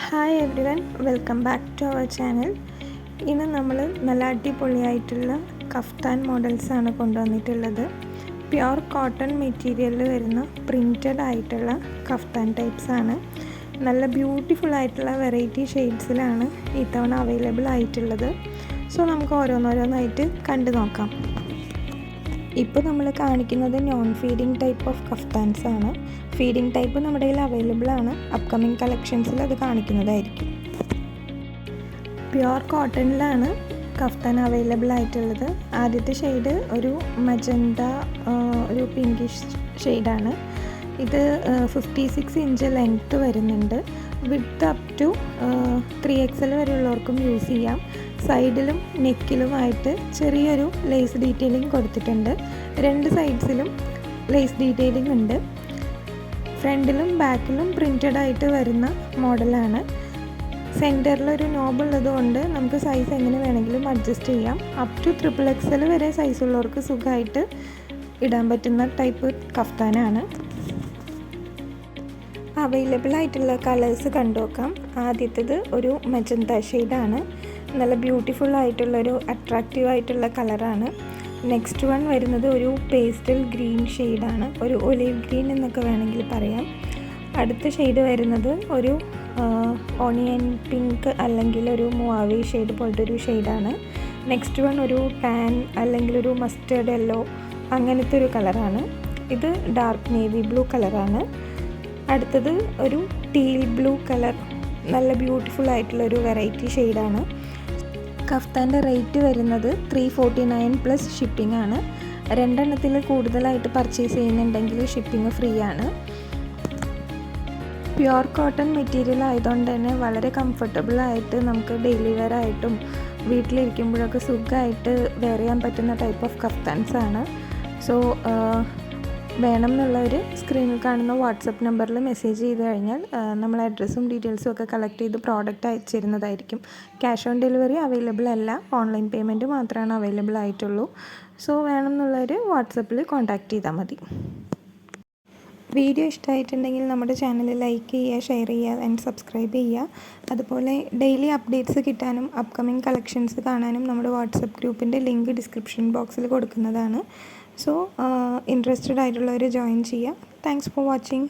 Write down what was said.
Hi everyone, welcome back to our channel. ഇന്ന് നമ്മൾ നല്ല അടിപൊളിയായിട്ടുള്ള കഫ്താൻ മോഡൽസാണ് കൊണ്ടുവന്നിട്ടുള്ളത്. പ്യുർ കോട്ടൺ മെറ്റീരിയലിൽ വരുന്ന പ്രിൻറ്റഡ് ആയിട്ടുള്ള കഫ്താൻ ടൈപ്സാണ്. നല്ല ബ്യൂട്ടിഫുൾ ആയിട്ടുള്ള വെറൈറ്റി ഷെയ്ഡ്സിലാണ് ഇത്തവണ അവൈലബിൾ ആയിട്ടുള്ളത്. സോ നമുക്ക് ഓരോന്നോരോന്നായിട്ട് കണ്ടു നോക്കാം. ഇപ്പോൾ നമ്മൾ കാണിക്കുന്നത് non feeding type of kaftans ആണ്. ഫീഡിങ് ടൈപ്പ് നമ്മുടെ കയ്യിൽ അവൈലബിൾ ആണ്. അപ്കമിങ് കളക്ഷൻസിൽ അത് കാണിക്കുന്നതായിരിക്കും. പ്യുർ കോട്ടണിലാണ് കഫ്താൻ അവൈലബിൾ ആയിട്ടുള്ളത്. ആദ്യത്തെ ഷെയ്ഡ് ഒരു മജന്ത, ഒരു പിങ്കിഷ് ഷെയ്ഡാണ്. ഇത് 56 ഇഞ്ച് ലെങ്ത്ത് വരുന്നുണ്ട്. വിഡ്ത്ത് അപ് ടു 3XL വരെയുള്ളവർക്കും യൂസ് ചെയ്യാം. സൈഡിലും നെക്കിലുമായിട്ട് ചെറിയൊരു ലേസ് ഡീറ്റെയിലിംഗ് കൊടുത്തിട്ടുണ്ട്. രണ്ട് സൈഡ്സിലും ലേസ് ഡീറ്റെയിലിംഗ് ഉണ്ട്. ഫ്രണ്ടിലും ബാക്കിലും പ്രിൻറ്റഡ് ആയിട്ട് വരുന്ന മോഡലാണ്. സെൻറ്ററിലൊരു നോബ് ഉള്ളതുകൊണ്ട് നമുക്ക് സൈസ് എങ്ങനെ വേണമെങ്കിലും അഡ്ജസ്റ്റ് ചെയ്യാം. അപ് ടു XXL വരെ സൈസുള്ളവർക്ക് സുഖമായിട്ട് ഇടാൻ പറ്റുന്ന ടൈപ്പ് കഫ്താനാണ്. അവൈലബിൾ ആയിട്ടുള്ള കളേഴ്സ് കണ്ടു നോക്കാം. ആദ്യത്തേത് ഒരു മജന്ത ഷെയ്ഡാണ്. നല്ല ബ്യൂട്ടിഫുൾ ആയിട്ടുള്ളൊരു അട്രാക്റ്റീവ് ആയിട്ടുള്ള കളറാണ്. നെക്സ്റ്റ് വൺ വരുന്നത് ഒരു പേസ്റ്റൽ ഗ്രീൻ ഷെയ്ഡാണ്. ഒരു ഒലീവ് ഗ്രീൻ എന്നൊക്കെ വേണമെങ്കിൽ പറയാം. അടുത്ത ഷെയ്ഡ് വരുന്നത് ഒരു ഓണിയൻ പിങ്ക് അല്ലെങ്കിൽ ഒരു മുവാവി ഷെയ്ഡ് പോലത്തെ ഒരു ഷെയ്ഡാണ്. നെക്സ്റ്റ് വൺ ഒരു ടാൻ അല്ലെങ്കിൽ ഒരു മസ്റ്റേർഡ് യെല്ലോ അങ്ങനത്തെ ഒരു കളറാണ്. ഇത് ഡാർക്ക് നേവി ബ്ലൂ കളറാണ്. അടുത്തത് ഒരു ടീൽ ബ്ലൂ കളർ, നല്ല ബ്യൂട്ടിഫുൾ ആയിട്ടുള്ളൊരു വെറൈറ്റി ഷെയ്ഡാണ്. കഫ്താൻ്റെ റേറ്റ് വരുന്നത് 349 പ്ലസ് ഷിപ്പിംഗ് ആണ്. രണ്ടെണ്ണത്തിൽ കൂടുതലായിട്ട് പർച്ചേസ് ചെയ്യുന്നുണ്ടെങ്കിൽ ഷിപ്പിംഗ് ഫ്രീ ആണ്. പ്യുർ കോട്ടൺ മെറ്റീരിയൽ ആയതുകൊണ്ട് തന്നെ വളരെ കംഫർട്ടബിൾ ആയിട്ട് നമുക്ക് ഡെയിലി വെയർ ആയിട്ടും വീട്ടിലിരിക്കുമ്പോഴൊക്കെ സുഖമായിട്ട് വെയർ ചെയ്യാൻ പറ്റുന്ന ടൈപ്പ് ഓഫ് കഫ്താൻസ് ആണ്. സോ വേണം എന്നുള്ളവർ സ്ക്രീനിൽ കാണുന്ന വാട്സപ്പ് നമ്പറിൽ മെസ്സേജ് ചെയ്ത് കഴിഞ്ഞാൽ നമ്മൾ അഡ്രസ്സും ഡീറ്റെയിൽസും ഒക്കെ കളക്ട് ചെയ്ത് പ്രോഡക്റ്റ് അയച്ചു തരുന്നതായിരിക്കും. ക്യാഷ് ഓൺ ഡെലിവറി അവൈലബിൾ അല്ല, ഓൺലൈൻ പേയ്മെൻറ്റ് മാത്രമാണ് അവൈലബിൾ ആയിട്ടുള്ളൂ. സോ വേണം എന്നുള്ളവർ വാട്സപ്പിൽ കോൺടാക്റ്റ് ചെയ്താൽ മതി. വീഡിയോ ഇഷ്ടമായിട്ടുണ്ടെങ്കിൽ നമ്മുടെ ചാനൽ ലൈക്ക് ചെയ്യുക, ഷെയർ ചെയ്യുക ആൻഡ് സബ്സ്ക്രൈബ് ചെയ്യുക. അതുപോലെ ഡെയിലി അപ്ഡേറ്റ്സ് കിട്ടാനും അപ്കമിങ് കളക്ഷൻസ് കാണാനും നമ്മുടെ വാട്സപ്പ് ഗ്രൂപ്പിൻ്റെ ലിങ്ക് ഡിസ്ക്രിപ്ഷൻ ബോക്സിൽ കൊടുക്കുന്നതാണ്. സോ ഇൻട്രസ്റ്റഡ് ആയിട്ടുള്ളവർ ജോയിൻ ചെയ്യുക. Thanks for watching.